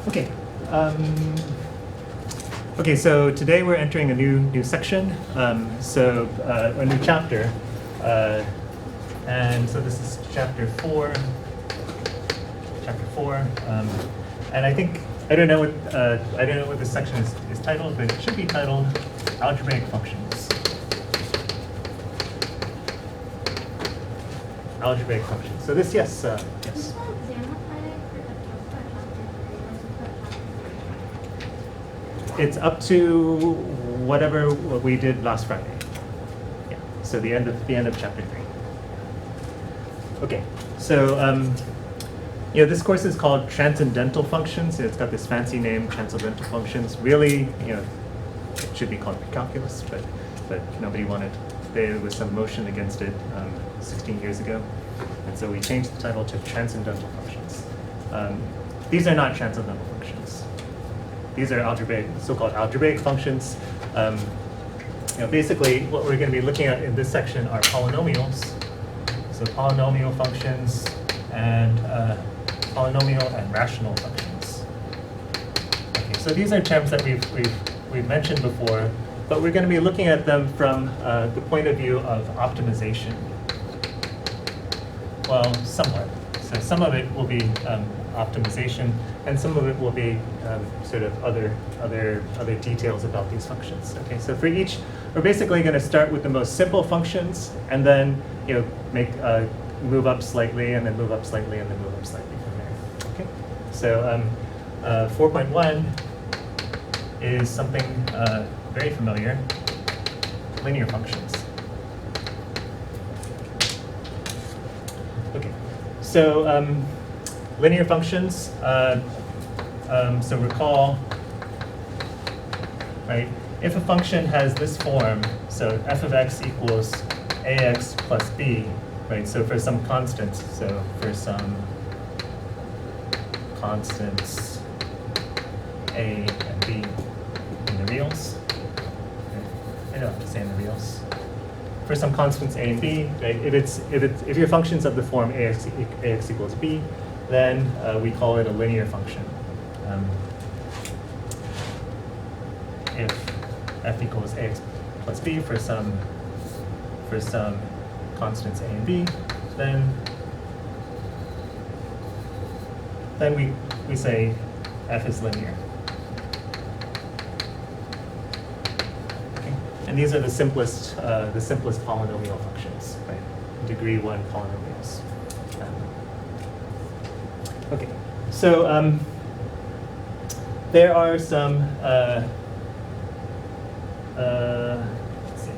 Okay. Okay, so today we're entering a new section, a new chapter, and so this is chapter 4. And I don't know what this section is titled, but it should be titled Algebraic Functions. Algebraic functions. So this, yes. It's up to whatever we did last Friday. Yeah. So the end of chapter 3. Okay. So this course is called Transcendental Functions. It's got this fancy name, Transcendental Functions. Really, it should be called Precalculus, but nobody wanted. There was some motion against it 16 years ago, and so we changed the title to Transcendental Functions. These are not transcendental functions. These are so-called algebraic functions. Basically, what we're going to be looking at in this section are polynomials. So polynomial functions and polynomial and rational functions. Okay, so these are terms that we've mentioned before, but we're going to be looking at them from the point of view of optimization. Well, somewhat. So some of it will be optimization, and some of it will be sort of other details about these functions. Okay, so for each, we're basically going to start with the most simple functions, and then move up slightly, and then move up slightly, and then move up slightly from there. Okay, so 4.1 is something very familiar: linear functions. Okay, so linear functions, so recall, right? If a function has this form, so f of x equals ax plus b, right? So for some constants, so for some constants a and b in the reals, I don't have to say in the reals. For some constants a and b, right? If your function's of the form ax equals b, then we call it a linear function. If f equals ax plus b for some constants a and b, then we say f is linear. Okay. And these are the simplest polynomial functions, right? Degree 1 polynomials. Okay, so there are some, let's see.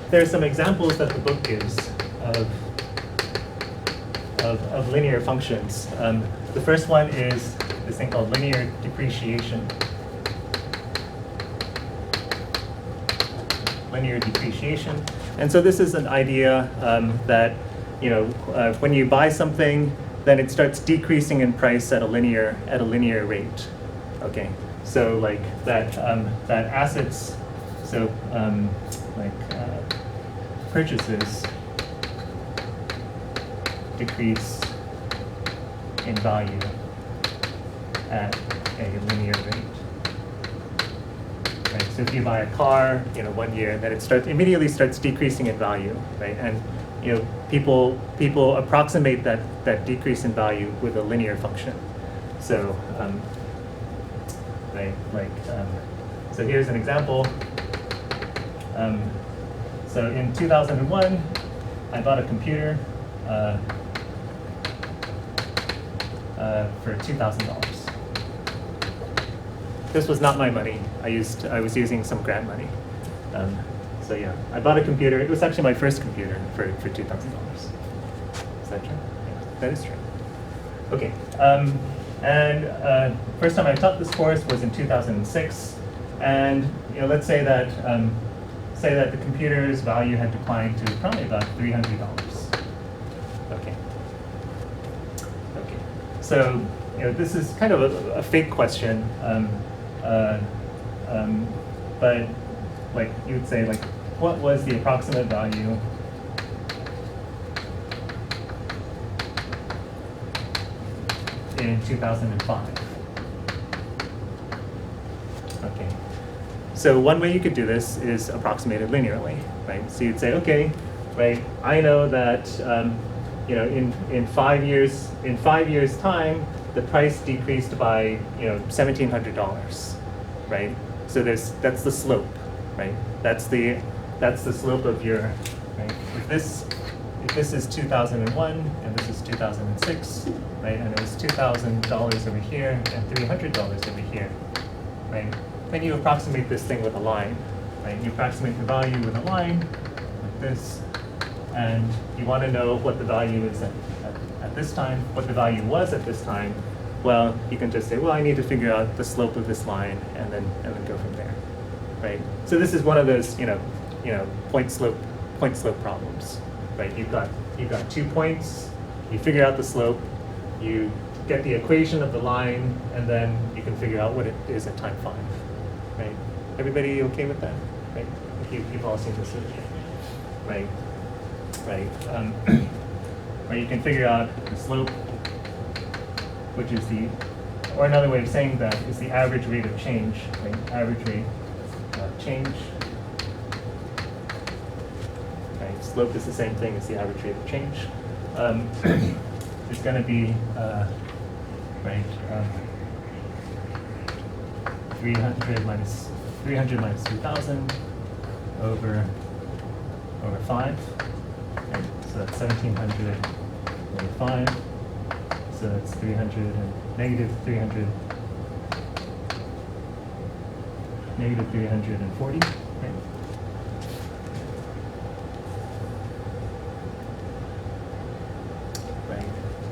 There are some examples that the book gives of linear functions. The first one is this thing called linear depreciation. Linear depreciation. And so this is an idea that when you buy something, then it starts decreasing in price at a linear rate. Okay, so like that assets, so purchases decrease in value at a linear rate. Right, so if you buy a car, 1 year, then it immediately starts decreasing in value, right? And people approximate that decrease in value with a linear function. So, right, so here's an example. So in 2001, I bought a computer for $2,000. This was not my money. I was using some grant money. So yeah, I bought a computer. It was actually my first computer for $2,000. Is that true? Yeah, that is true. Okay, and first time I taught this course was in 2006, and let's say that the computer's value had declined to probably about $300. Okay. Okay. So this is kind of a fake question, but like you would say, like, what was the approximate value in 2005. Okay. So one way you could do this is approximate it linearly, right? So you'd say, okay, right, I know that you know, in 5 years time, the price decreased by, you know, $1,700, right? So that's the slope, right? That's the slope of your, right? If this is 2001 and this is 2006, right? And it was $2,000 over here and $300 over here, right? Then you approximate this thing with a line, right? You approximate the value with a line like this, and you want to know what the value is at this time, what the value was at this time. Well, you can just say, well, I need to figure out the slope of this line, and then go from there, right? So this is one of those, you know, point slope problems, right? You've got 2 points, you figure out the slope, you get the equation of the line, and then you can figure out what it is at time 5, right? Everybody okay with that, right? You've all seen this, right? Right. Or you can figure out the slope, which is or another way of saying that is the average rate of change, right? Average rate of change. Right. Slope is the same thing as the average rate of change. It's going to be right 300 minus 3,000 over 5. Okay, so that's 1,700 over 5. So that's 300 and negative 340. Right? Right.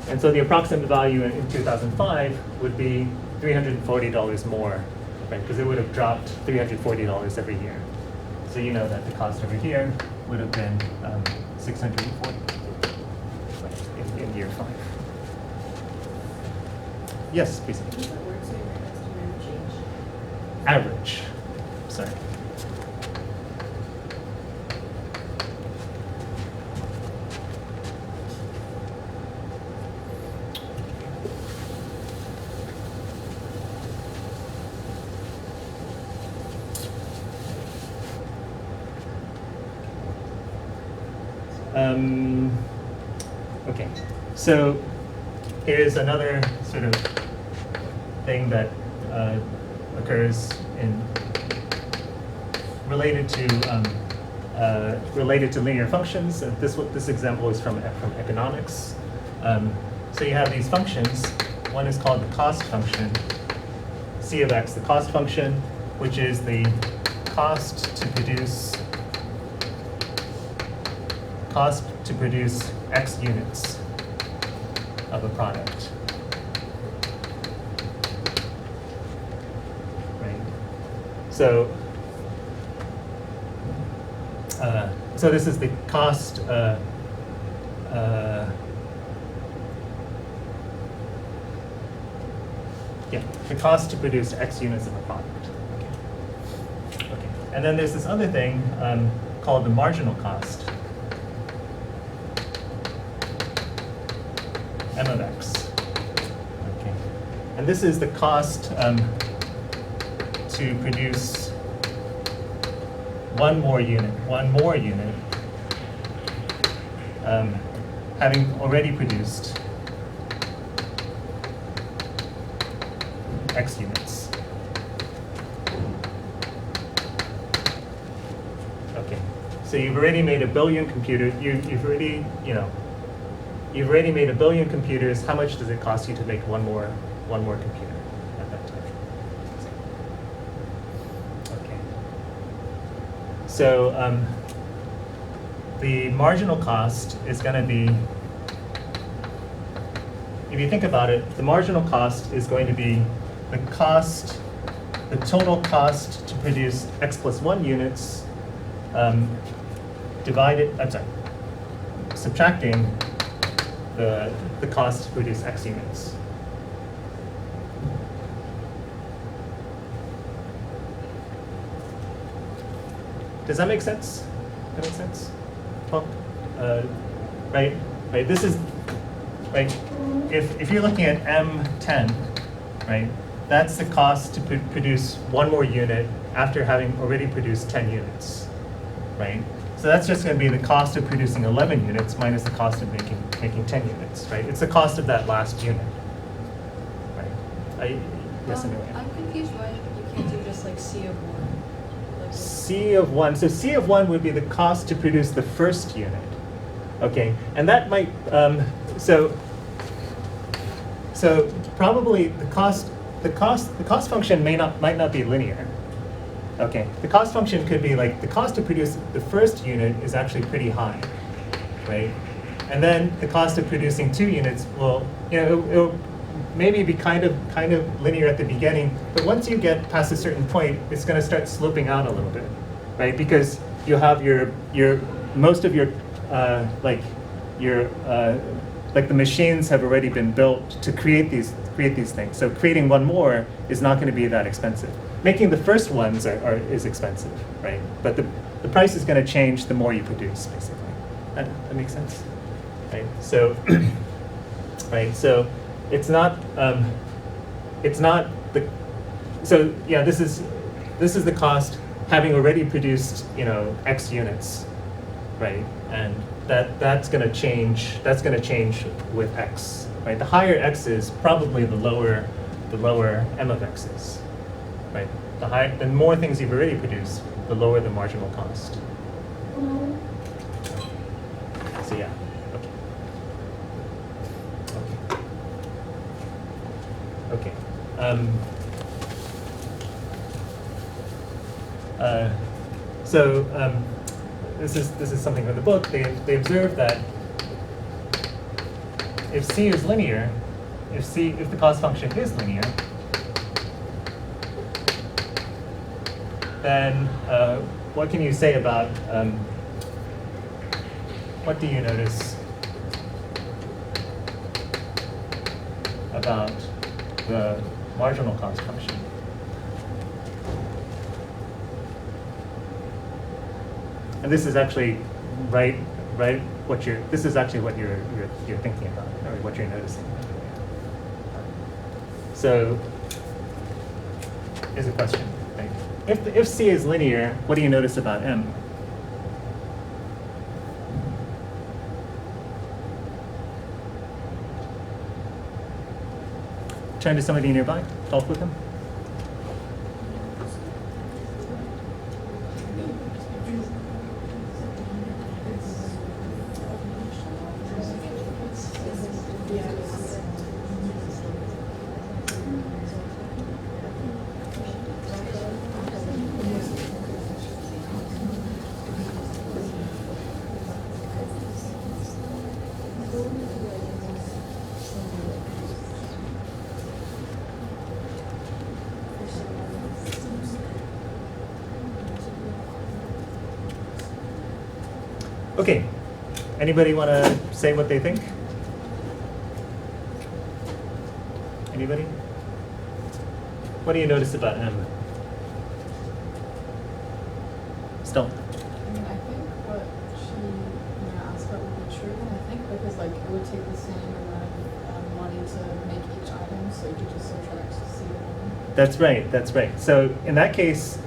And so the approximate value in 2005 would be $340 more, right? Because it would have dropped $340 every year. So you know that the cost over here would have been 640 in year 5. Yes, please. What does that word say right next to rate of change? Average. Sorry. Okay, so here's another sort of thing that occurs related to linear functions. This example is from economics. So you have these functions. One is called the cost function, c of x, the cost function, which is the cost to produce x units of a product. Right. So this is the cost. The cost to produce x units of a product. Okay. And then there's this other thing called the marginal cost. M of x. Okay. And this is the cost to produce one more unit, having already produced x units. Okay. So you've already made a billion computers. You've already made a billion computers. How much does it cost you to make one more computer at that time? Okay. So the marginal cost is going to be, if you think about it, the marginal cost is going to be the total cost to produce x plus 1 units subtracting the cost to produce x units. Does that make sense? That make sense? Well, right. This is right. if you're looking at M10, right, that's the cost to produce one more unit after having already produced 10 units, right? So that's just going to be the cost of producing 11 units minus the cost of making 10 units, right? It's the cost of that last unit, right? Yes, Amelia? I'm confused why you can't do just like C of 1. Like C of 1. So C of 1 would be the cost to produce the first unit. Okay, and that might, so probably the cost function might not be linear. Okay, the cost function could be like the cost to produce the first unit is actually pretty high, right? And then the cost of producing 2 units will, it'll maybe be kind of linear at the beginning, but once you get past a certain point, it's going to start sloping out a little bit, right? Because you have your most of your like the machines have already been built to create these things. So creating one more is not going to be that expensive. Making the first ones is expensive, right? But the price is going to change the more you produce, basically. That makes sense, right? So, right. So it's not the. So yeah, this is the cost having already produced X units, right? And that's going to change. That's going to change with X, right? The higher X is, probably the lower M of X is, right? The more things you've already produced, the lower the marginal cost. So yeah, okay. This is something from the book. They observed that if C is linear, if the cost function is linear, then what can you say about what do you notice about the marginal cost function? And this is actually this is actually what you're thinking about, or what you're noticing. So here's a question. Right? If C is linear, what do you notice about M? Turn to somebody nearby, talk with them. Okay, anybody want to say what they think? Anybody? What do you notice about M? Still? I mean, I think what she asked about would be true, and I think because it would take the same amount of money to make each item, so you could just subtract C1. That's right, that's right. So in that case,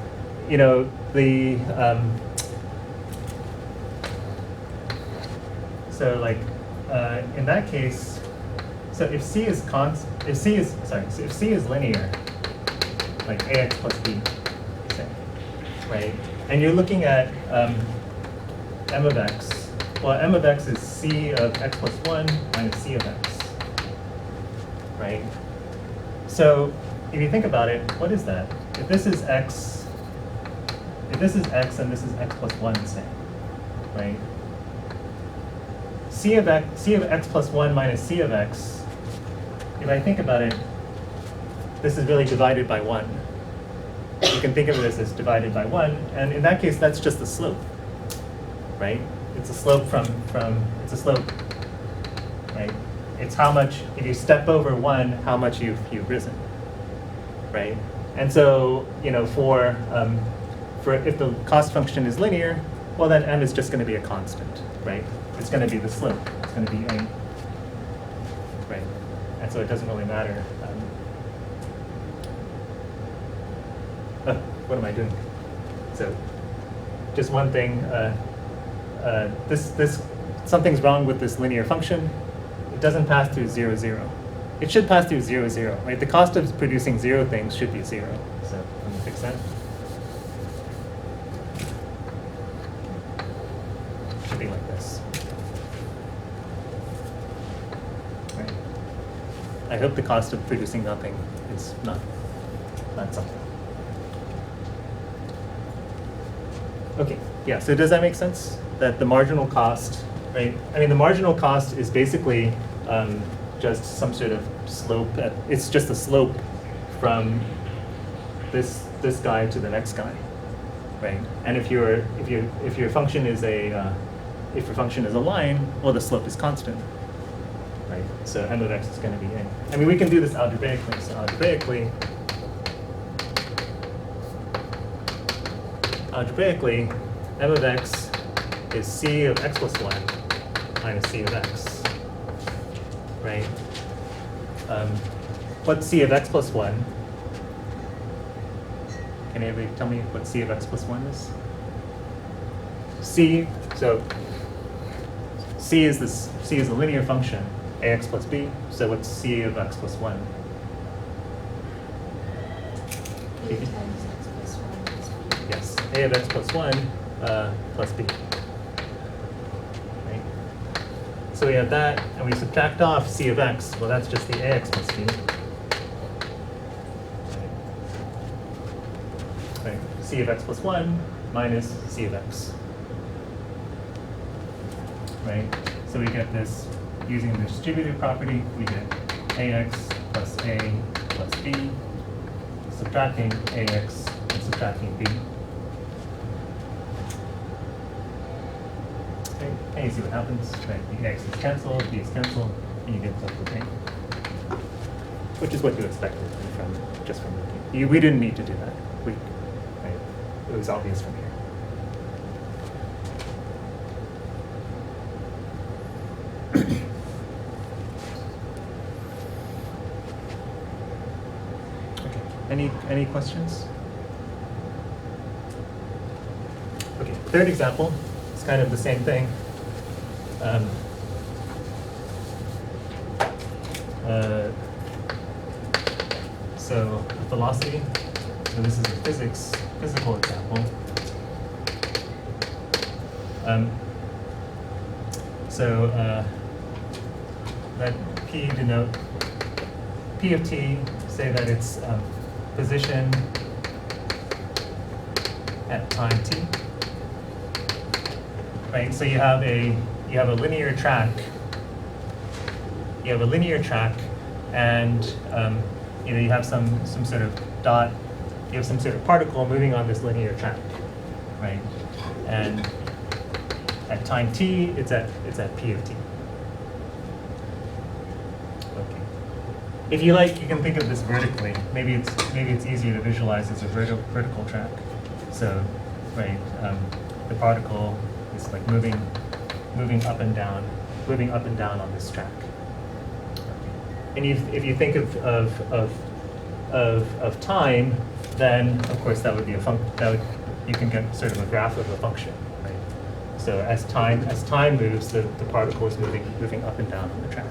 in that case, so if C is linear, like AX plus B, say, right? And you're looking at M of X. Well, M of X is C of X plus 1 minus C of X, right? So if you think about it, what is that? If this is X and this is X plus 1, say, right? C of X plus 1 minus C of X, if I think about it, this is really divided by 1. You can think of it as divided by 1, and in that case, that's just the slope, right? It's a slope it's a slope, right? It's how much, if you step over 1, how much you've risen, right? And so, for if the cost function is linear, well then M is just going to be a constant, right? It's going to be the slope. It's going to be A, right? and so it doesn't really matter. What am I doing? So, just one thing. Something's wrong with this linear function. It doesn't pass through 0, 0. It should pass through 0, 0, right? The cost of producing 0 things should be 0. So I'm gonna fix that. Should be like this. Right. I hope the cost of producing nothing is not something. Okay, yeah, so does that make sense? That the marginal cost, right? I mean, the marginal cost is basically just some sort of slope. It's just a slope from this guy to the next guy, right? And if your function is a line, well, the slope is constant, right? So m of x is going to be a. I mean, we can do this algebraically. So algebraically, m of x is c of x plus 1 minus c of x, right? What's c of x plus 1? Can anybody tell me what c of x plus 1 is? C is a linear function, ax plus b. So what's c of x plus 1? A times x plus 1 plus b. Yes, a of x plus 1 plus b. Right? So we have that, and we subtract off c of x. Well, that's just the ax plus b. Right. C of x plus 1 minus c of x. Right? So we get this, using the distributive property, we get ax plus a plus b, subtracting ax and subtracting b. Okay, and you see what happens, right? The ax is cancelled, b is cancelled, and you get plus with a. Which is what you expected just from looking. We didn't need to do that. Right? It was obvious from here. Any questions? Okay, third example, it's kind of the same thing. So velocity, so this is a physical example. Let P denote, P of t, say that it's position at time t, right? So you have a linear track. You have a linear track, and you have some sort of dot. You have some sort of particle moving on this linear track, right? And at time t, it's at p of t. If you like, you can think of this vertically. Maybe it's easier to visualize as a vertical track. So, right, the particle is like moving up and down on this track. And if you think of time, then of course that would be you can get sort of a graph of a function, right? So as time moves, the particle is moving up and down on the track.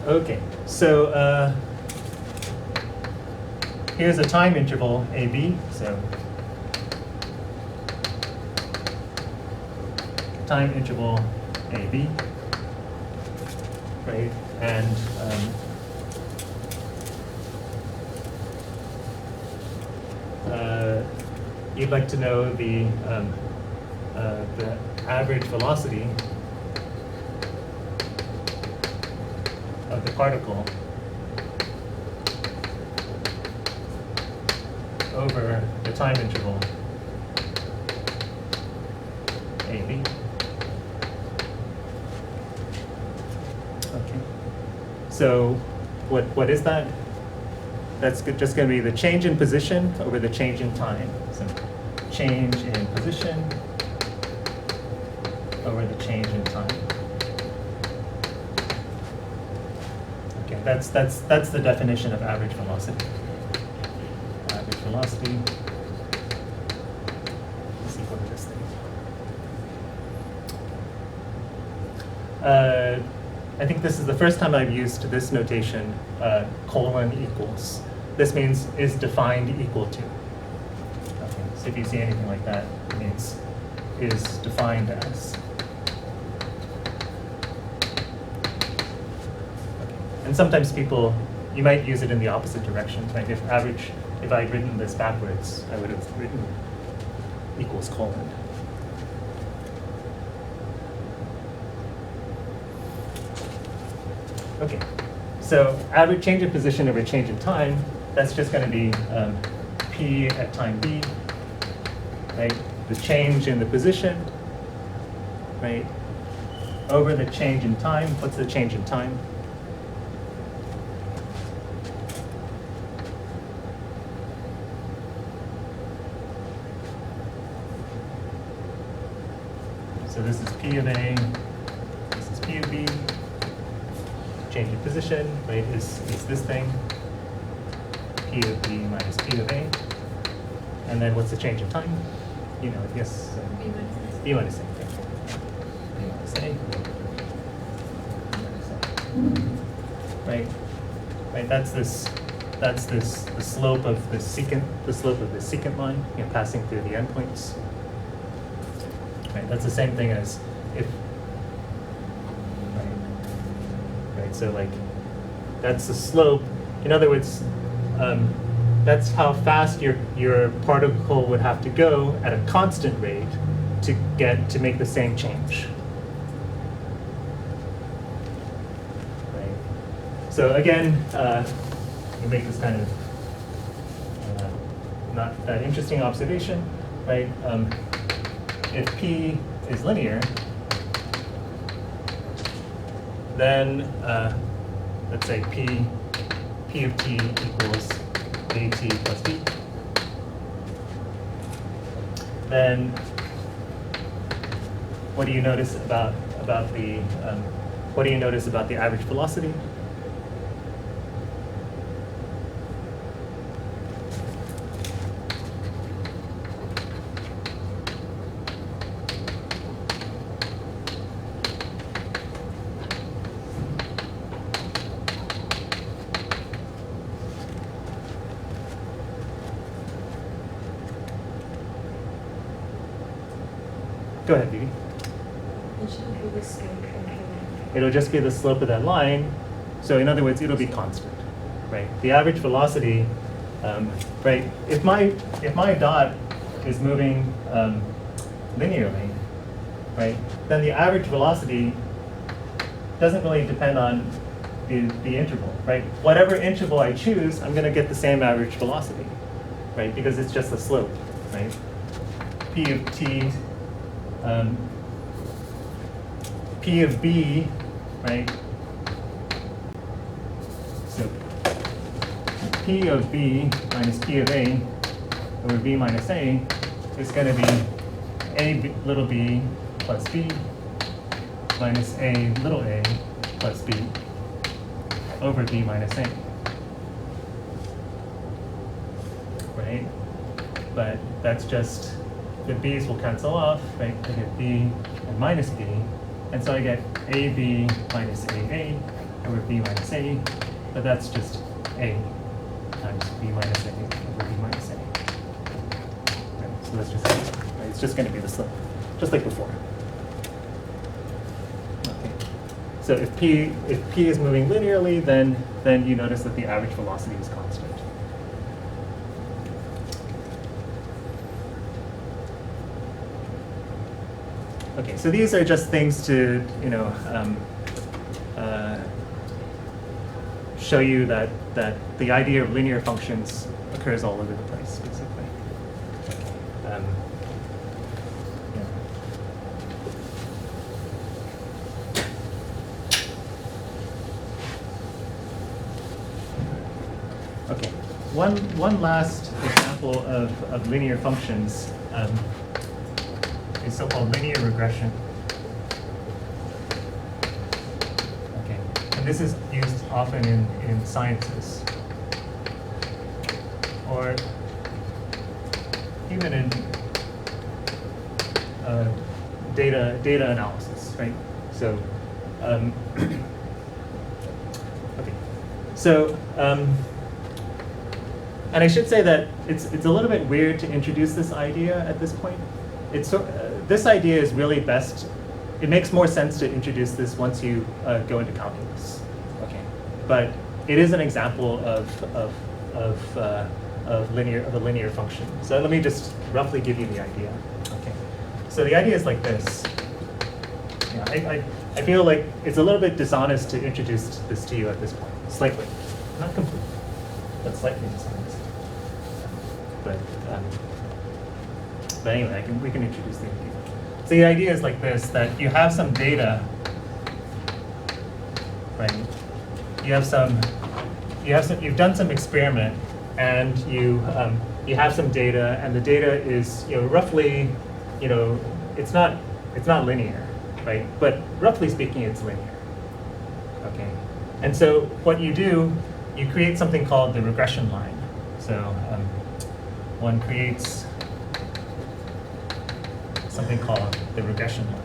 Okay, so here's a time interval AB. So time interval AB, right? And you'd like to know the average velocity of the particle over the time interval AB. Okay. So what is that? That's just going to be the change in position over the change in time. So change in position over the change in time. Okay, that's the definition of average velocity. Average velocity is equal to this thing. I think this is the first time I've used this notation, colon equals. This means is defined equal to. Okay, so if you see anything like that, it means is defined as. Okay. And sometimes people, you might use it in the opposite direction, right? If I'd written this backwards, I would have written equals colon. Okay, so average change in position over change in time, that's just going to be P at time B, right? The change in the position, right? Over the change in time. What's the change in time? So this is P of A, this is P of B. Change in position, right, is this thing, P of B minus P of A. And then what's the change in time? You know, yes. B minus A. Okay. B minus A. Right. Right. That's the slope of the secant line, you know, passing through the endpoints. Right. That's the same thing as if. Right. So like, that's the slope. In other words, that's how fast your particle would have to go at a constant rate to make the same change. Right. So again, we make this kind of not that interesting observation, right? If P is linear, then let's say P of T equals AT plus B. Then what do you notice about the average velocity? Go ahead, Vivi. It should be the slope of the line. It'll just be the slope of that line. So in other words, it'll be constant, right? The average velocity, right? If my dot is moving linearly, right? Then the average velocity doesn't really depend on the interval, right? Whatever interval I choose, I'm going to get the same average velocity, right? Because it's just the slope, right? P of T. P of B, right? So P of B minus P of A over B minus A is going to be A little b plus B minus A little a plus B over B minus A, right? But that's just, the b's will cancel off, right? I get B and minus B, and so I get AB minus AA over B minus A, but that's just A times B minus A over B minus A. Right, so that's just, right, it's just going to be the slope, just like before. Okay. So if P is moving linearly, then you notice that the average velocity is constant. Okay, so these are just things to, show you that the idea of linear functions occurs all over the place, basically. Okay, one last example of linear functions is so-called linear regression. and this is used often in sciences, or even in data analysis, right? So, okay. So, and I should say that it's a little bit weird to introduce this idea at this point. This idea is really best. It makes more sense to introduce this once you go into calculus, okay? But it is an example of a linear function. So let me just roughly give you the idea. Okay. So the idea is like this. Yeah, I feel like it's a little bit dishonest to introduce this to you at this point. Slightly, not completely, but slightly dishonest. But anyway, we can introduce the idea. So the idea is like this: that you have some data, right? You've done some experiment, and you have some data, and the data is roughly, it's not linear, right? But roughly speaking, it's linear. Okay, and so what you do, you create something called the regression line. So one creates something called the regression line.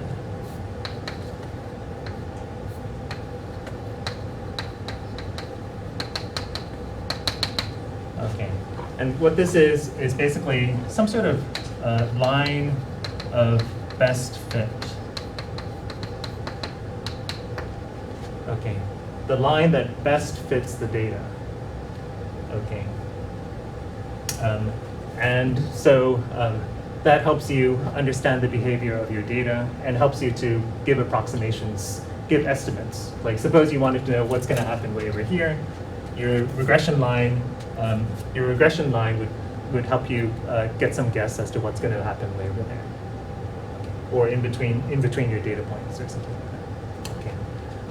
Okay, and what this is basically some sort of line of best fit. Okay, the line that best fits the data. Okay, and so that helps you understand the behavior of your data and helps you to give approximations, give estimates. Like suppose you wanted to know what's going to happen way over here. Your regression line would help you get some guess as to what's going to happen way over there, or in between your data points or something like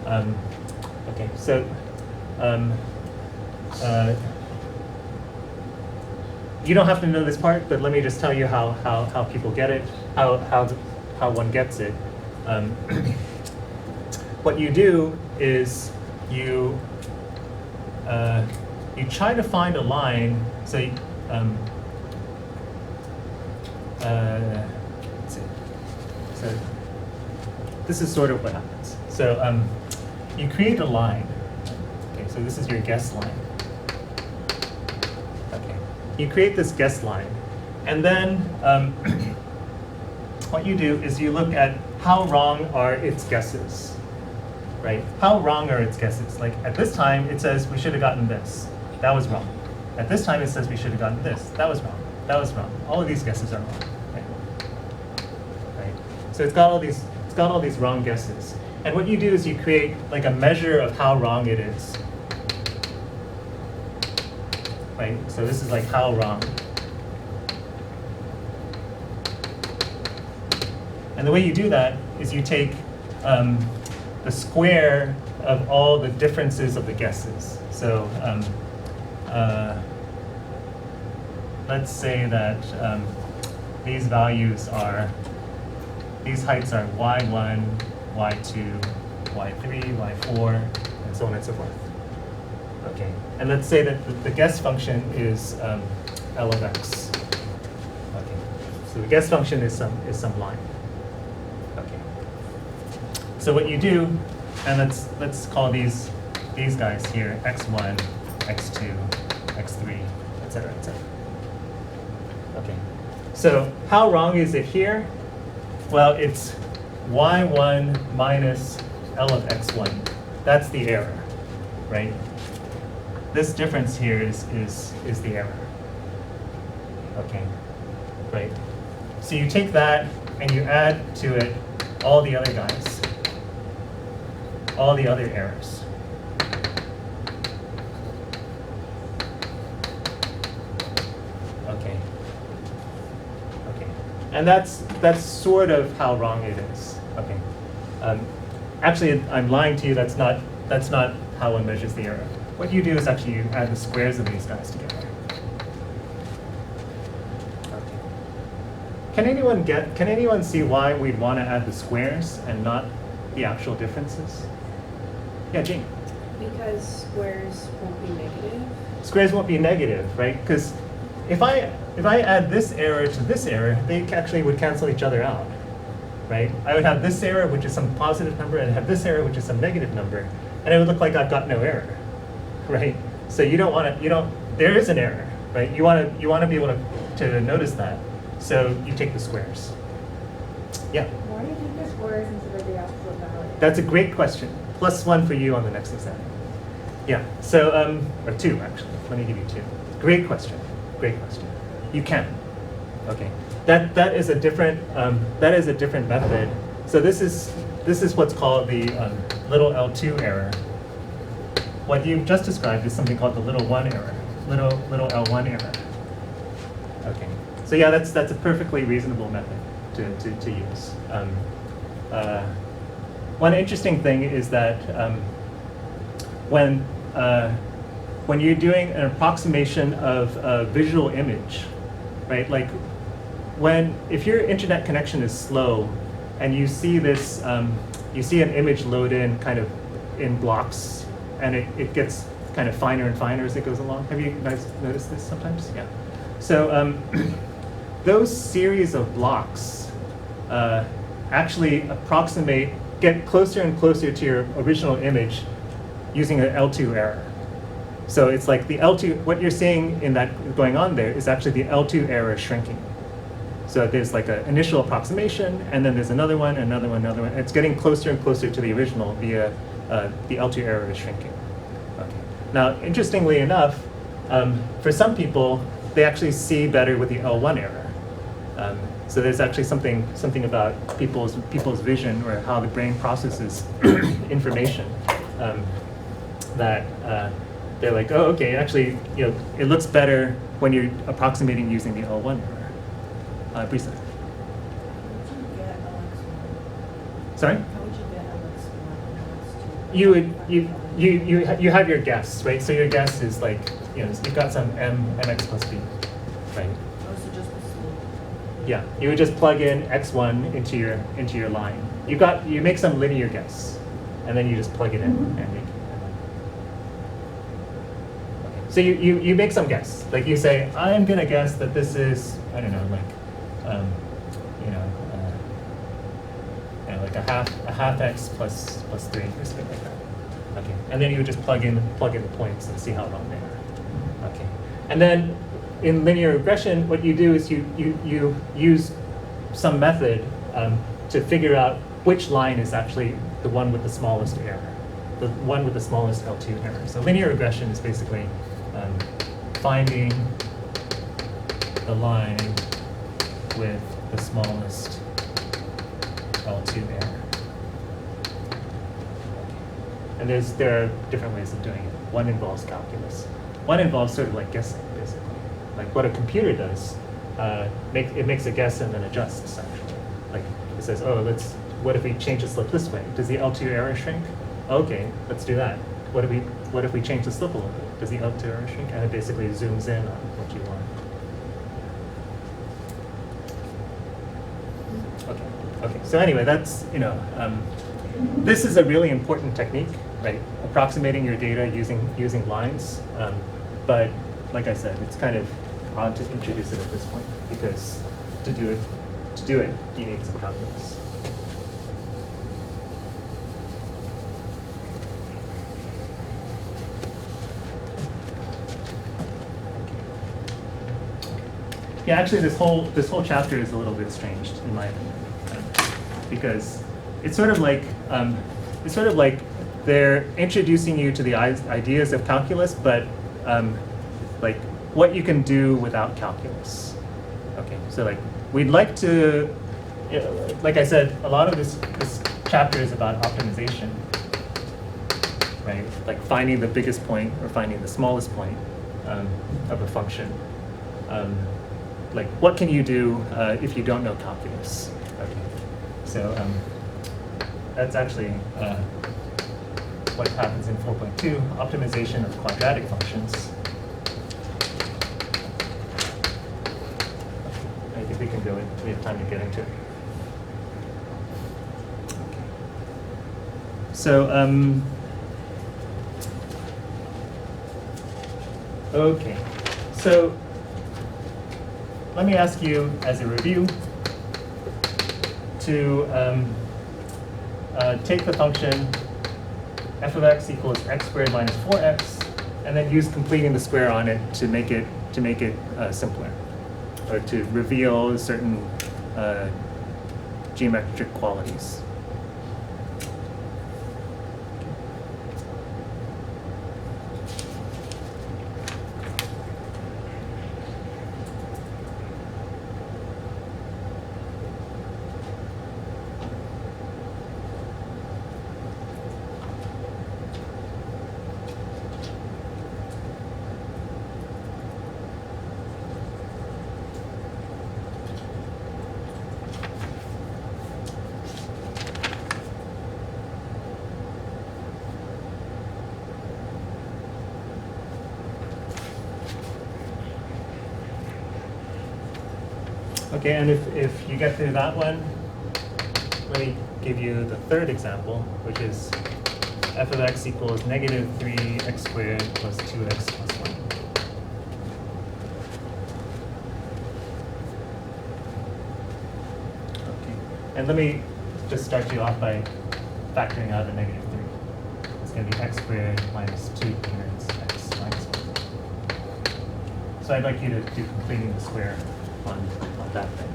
that. Okay. Okay. So. You don't have to know this part, but let me just tell you how people get it, how one gets it. What you do is you try to find a line. So let's see. So this is sort of what happens. So you create a line. Okay, so this is your guess line. You create this guess line, and then what you do is you look at how wrong are its guesses, right? How wrong are its guesses? Like at this time, it says we should have gotten this. That was wrong. At this time, it says we should have gotten this. That was wrong. That was wrong. All of these guesses are wrong, right? So it's got all these wrong guesses. And what you do is you create like a measure of how wrong it is. Right, so this is like how wrong. And the way you do that is you take the square of all the differences of the guesses. So let's say that these heights are y1, y2, y3, y4, and so on and so forth. Okay, and let's say that the guess function is L of x. Okay, so the guess function is some line. Okay, so what you do, and let's call these guys here x1, x2, x3, etc., etc. Okay, so how wrong is it here? Well, it's y1 minus L of x1. That's the error, right? This difference here is the error. Okay, right. So you take that and you add to it all the other guys, all the other errors. Okay. Okay, and that's sort of how wrong it is. Okay. Actually, I'm lying to you. That's not how one measures the error. What you do is actually you add the squares of these guys together. Okay. Can anyone see why we'd want to add the squares and not the actual differences? Yeah, Jane. Because squares won't be negative. Squares won't be negative, right? Because if I add this error to this error, they actually would cancel each other out, right? I would have this error, which is some positive number, and have this error, which is some negative number, and it would look like I've got no error, right? So you don't want to, there is an error, right? You want to be able to notice that. So you take the squares. Yeah. Why do you take the squares instead of the absolute value? That's a great question. +1 for you on the next exam. Yeah. So or 2 actually. Let me give you 2. Great question. Great question. You can. Okay. That is a different method. So this is what's called the little L2 error. What you've just described is something called the little 1 error. Little L1 error. Okay. So yeah, that's a perfectly reasonable method to use. One interesting thing is that when you're doing an approximation of a visual image, right? Like if your internet connection is slow and you see this, you see an image load in kind of in blocks, and it gets kind of finer and finer as it goes along. Have you guys noticed this sometimes? Yeah. So those series of blocks actually get closer and closer to your original image using an L2 error. So it's like the L2, what you're seeing in that going on there is actually the L2 error shrinking. So there's like an initial approximation, and then there's another one, another one, another one. It's getting closer and closer to the original via the L2 error is shrinking. Okay. Now, interestingly enough, for some people, they actually see better with the L1 error. So there's actually something about people's vision or how the brain processes information that they're like, oh, okay, actually, it looks better when you're approximating using the L1 error. Brisa. How would you get LX1? Sorry? How would you get LX1? You would you have your guess, right? So your guess is like, you've got some mx plus b, right? Oh, so just the slope. Yeah, you would just plug in x1 into your line. You make some linear guess, and then you just plug it in and make it. Okay. So you make some guess. Like you say, I'm gonna guess that this is, I don't know, like like a half x plus 3 or something like that. Okay, and then you would just plug in the points and see how wrong they are. Okay, and then in linear regression, what you do is you use some method to figure out which line is actually the one with the smallest error, the one with the smallest L2 error. So linear regression is basically finding the line with the smallest L2 error. And there are different ways of doing it. One involves calculus. One involves sort of like guessing, basically. Like what a computer does, it makes a guess and then adjusts, actually. Like it says, oh, what if we change the slope this way? Does the L2 error shrink? Okay, let's do that. What if we change the slope a little bit? Does the L2 error shrink? And it basically zooms in on what you want. Okay. So anyway, that's this is a really important technique, right? Approximating your data using lines, but like I said, it's kind of odd to introduce it at this point because to do it, you need some calculus. Yeah, actually, this whole chapter is a little bit strange in my opinion, because it's sort of like they're introducing you to the ideas of calculus, but like what you can do without calculus. Okay, so like we'd like to, like I said, a lot of this chapter is about optimization, right? Like finding the biggest point or finding the smallest point of a function. Like what can you do if you don't know calculus? Okay, so that's actually what happens in 4.2, optimization of quadratic functions. I think we can go in, we have time to get into it. Okay. So Okay, so let me ask you as a review to take the function f of x equals x squared minus 4x, and then use completing the square on it to make it simpler, or to reveal certain geometric qualities. Okay, and if you get through that one, let me give you the third example, which is f of x equals negative 3x squared plus 2x plus 1. Okay, and let me just start you off by factoring out a negative 3. It's going to be x squared minus 2 times x minus 1. So I'd like you to do completing the square on that thing.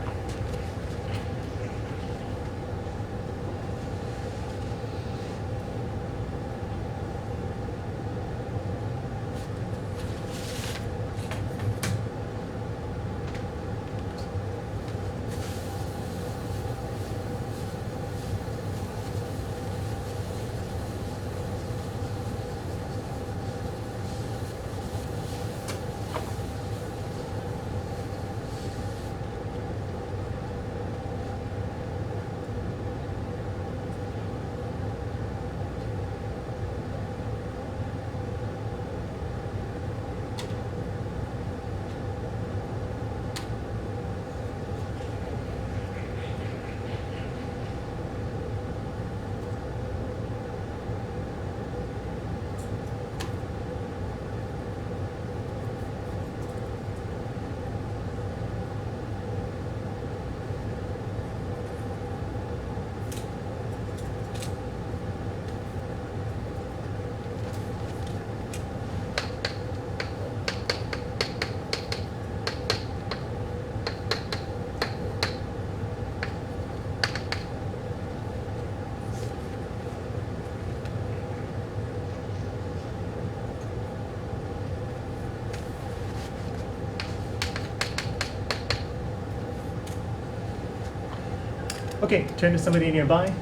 Okay, turn to somebody nearby.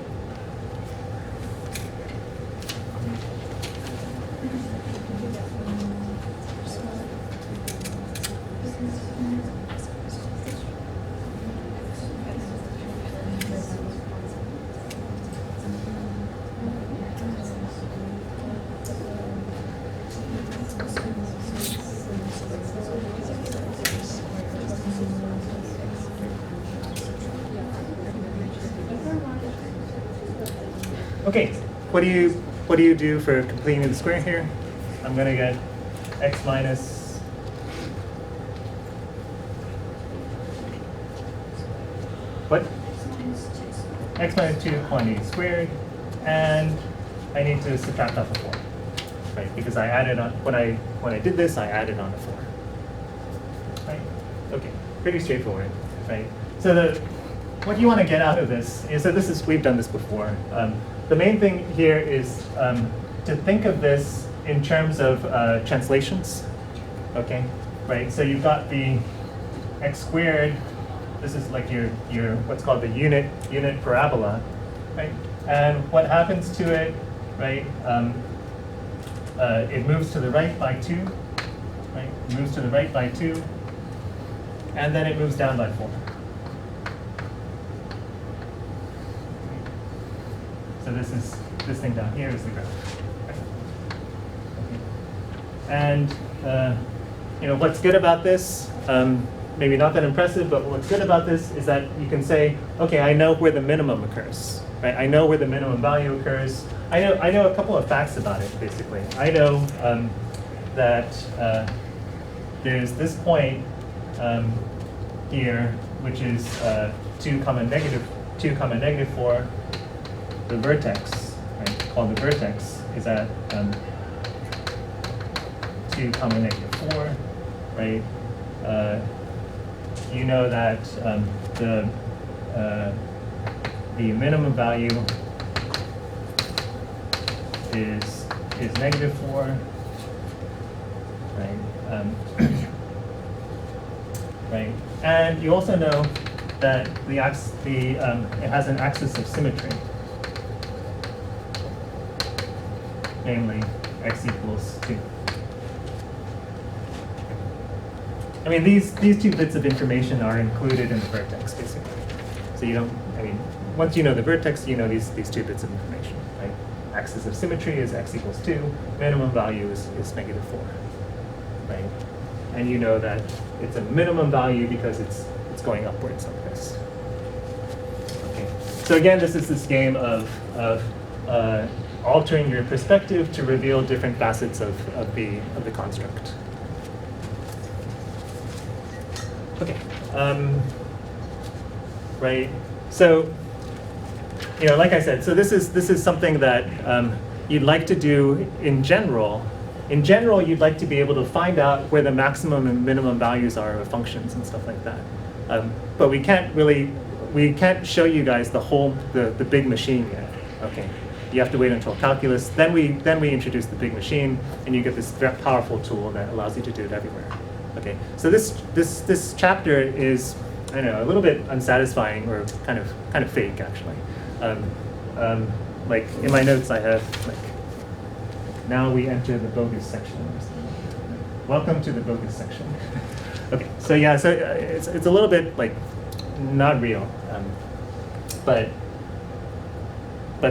Okay, what do you do for completing the square here? I'm gonna get x minus what? X minus 2 quantity squared, and I need to subtract off a 4, right? Because I added on when I did this, I added on a 4, right? Okay, pretty straightforward, right? So what you want to get out of this is, so this is, we've done this before. The main thing here is to think of this in terms of translations, okay? Right, so you've got the x squared, this is like your what's called the unit parabola, right? And what happens to it, right? It moves to the right by 2, right? It moves to the right by 2, and then it moves down by 4. So this thing down here is the graph. And what's good about this, maybe not that impressive, but what's good about this is that you can say, okay, I know where the minimum occurs, right? I know where the minimum value occurs. I know a couple of facts about it, basically. I know that there's this point here, which is 2, negative 4. The vertex, right, called the vertex, is at 2, negative 4, right? You know that the minimum value is negative 4, right? Right, and you also know that it has an axis of symmetry, namely x equals 2. I mean, these 2 bits of information are included in the vertex, basically. So you don't, I mean, once you know the vertex, you know these 2 bits of information, right? Axis of symmetry is x equals 2, minimum value is negative 4, right? And you know that it's a minimum value because it's going upwards like this. Okay. So again, this is this game of altering your perspective to reveal different facets of the construct. Okay. Right. So, like I said, so this is something that you'd like to do in general. In general, you'd like to be able to find out where the maximum and minimum values are of functions and stuff like that. But we can't show you guys the big machine yet. Okay. You have to wait until calculus. Then we introduce the big machine, and you get this very powerful tool that allows you to do it everywhere. Okay. So this chapter is, I know, a little bit unsatisfying or kind of fake actually. Like in my notes, I have like, now we enter the bogus section. Welcome to the bogus section. Okay, so yeah, so it's a little bit like not real, but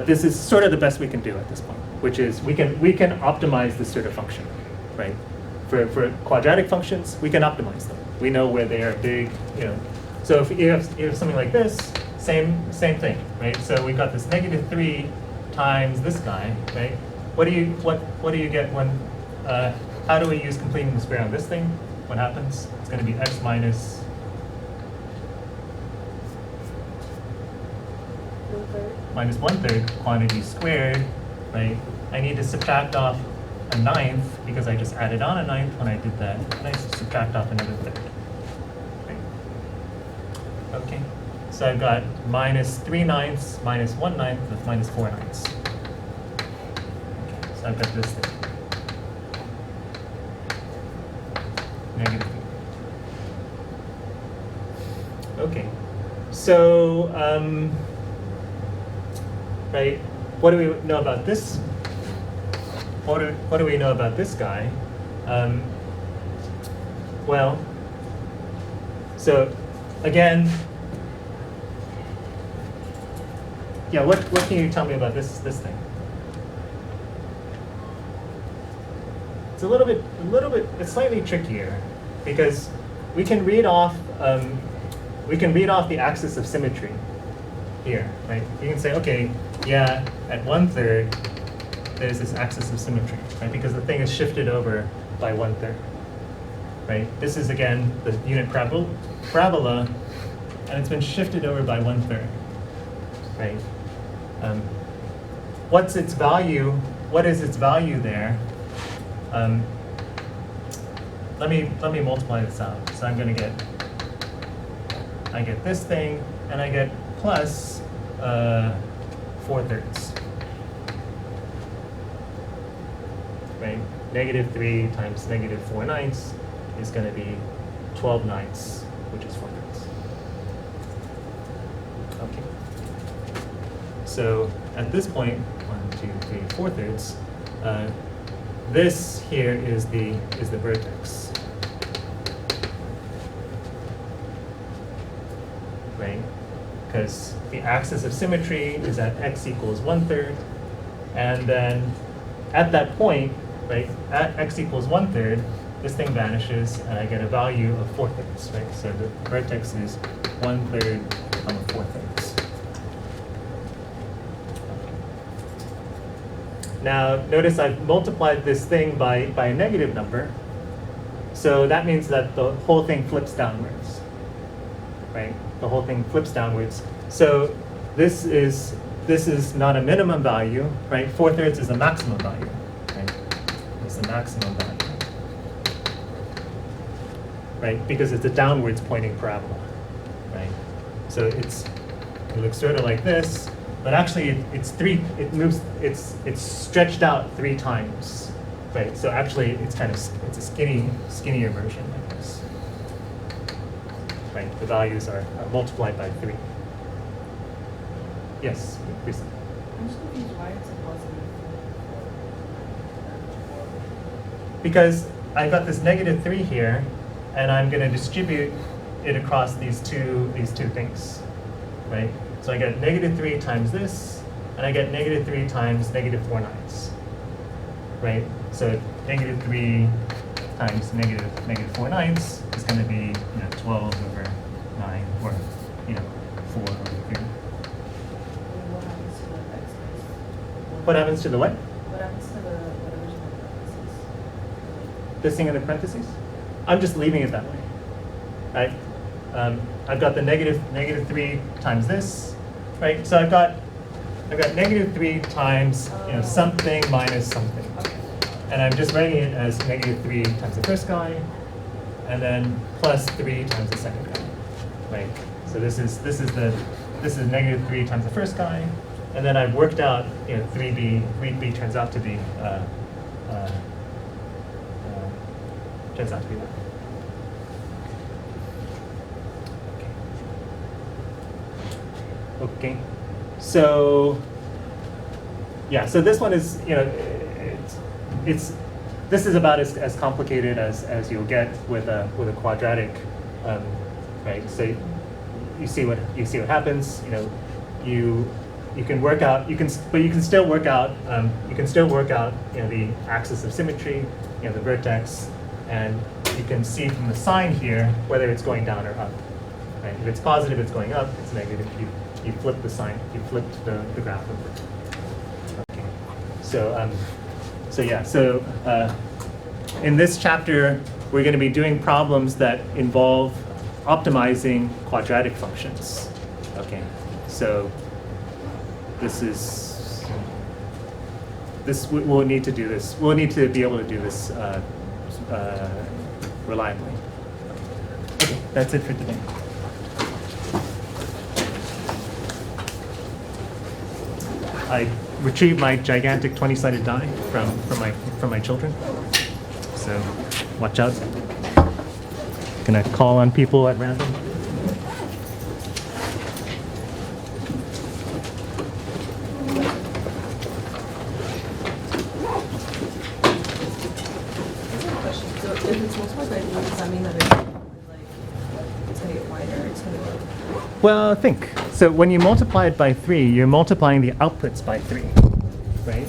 this is sort of the best we can do at this point, which is we can optimize this sort of function, right? For quadratic functions, we can optimize them. We know where they are big, So if you have something like this, same thing, right? So we got this negative 3 times this guy, right? What do you get when? How do we use completing the square on this thing? What happens? It's going to be x minus 1/3 quantity squared, right? I need to subtract off a 9th because I just added on a 9th when I did that. And I subtract off another 3rd. Right? Okay. So I've got minus 3/9 minus 1/9 with minus 4/9. Okay. So I've got this thing. Negative 3. Okay. So, right, what do we know about this? What do we know about this guy? Well, so again, yeah, what can you tell me about this thing? It's a little bit, it's slightly trickier because we can read off the axis of symmetry here, right? You can say, okay, yeah, at 1/3, there's this axis of symmetry, right? Because the thing is shifted over by 1/3, right? This is again the unit parabola, and it's been shifted over by 1/3, right? What's its value? What is its value there? Let me multiply this out. So I'm going to get, I get this thing, and I get plus 4/3. Right? Negative 3 times negative 4/9 is going to be 12/9, which is 4/3. Okay. So at this point, 1, 2, 3, 4/3. This here is the vertex, right? Because the axis of symmetry is at x equals 1/3, and then at that point, right, at x equals 1/3, this thing vanishes, and I get a value of 4/3, right? So the vertex is 1/3, 4/3. Now, notice I've multiplied this thing by a negative number. So that means that the whole thing flips downwards, right? The whole thing flips downwards. So this is not a minimum value, right? 4/3 is a maximum value, right? It's the maximum value, right? Because it's a downwards pointing parabola, right? So it looks sort of like this, but actually it's stretched out 3 times, right? So actually it's a skinnier version like this, right? The values are multiplied by 3. Yes, please. I'm just confused why it's a positive. Because I got this -3 here, and I'm going to distribute it across these two things, right? So I get -3 times this, and I get -3 times -4/9, right? So -3 times -4/9 is going to be 12 over 9, or 4 over 3. What happens to the x? What happens to the what? What happens to the original parentheses? This thing in the parentheses? I'm just leaving it that way, right? I've got the -3 times this, right? So I've got -3 times something minus something, Okay. and I'm just writing it as -3 times the first guy, and then plus 3 times the second guy, right? So this is -3 times the first guy, and then I've worked out 3b turns out to be that. Okay. So yeah, so this one is this is about as complicated as you'll get with a quadratic, right? So you see what happens. You can work out, but you can still work out the axis of symmetry, the vertex, and you can see from the sign here whether it's going down or up. Right? If it's positive, it's going up. If it's negative, you flip the sign. You flip the graph over. Okay. So yeah. So in this chapter, we're going to be doing problems that involve optimizing quadratic functions. Okay. So we'll need to do this. We'll need to be able to do this reliably. Okay, that's it for today. I retrieved my gigantic 20-sided die from my children. So watch out. Gonna call on people at random. So if it's multiplied by 3, does that mean that it's gonna get wider? It's gonna go. Well, think. So when you multiply it by 3, you're multiplying the outputs by 3, right?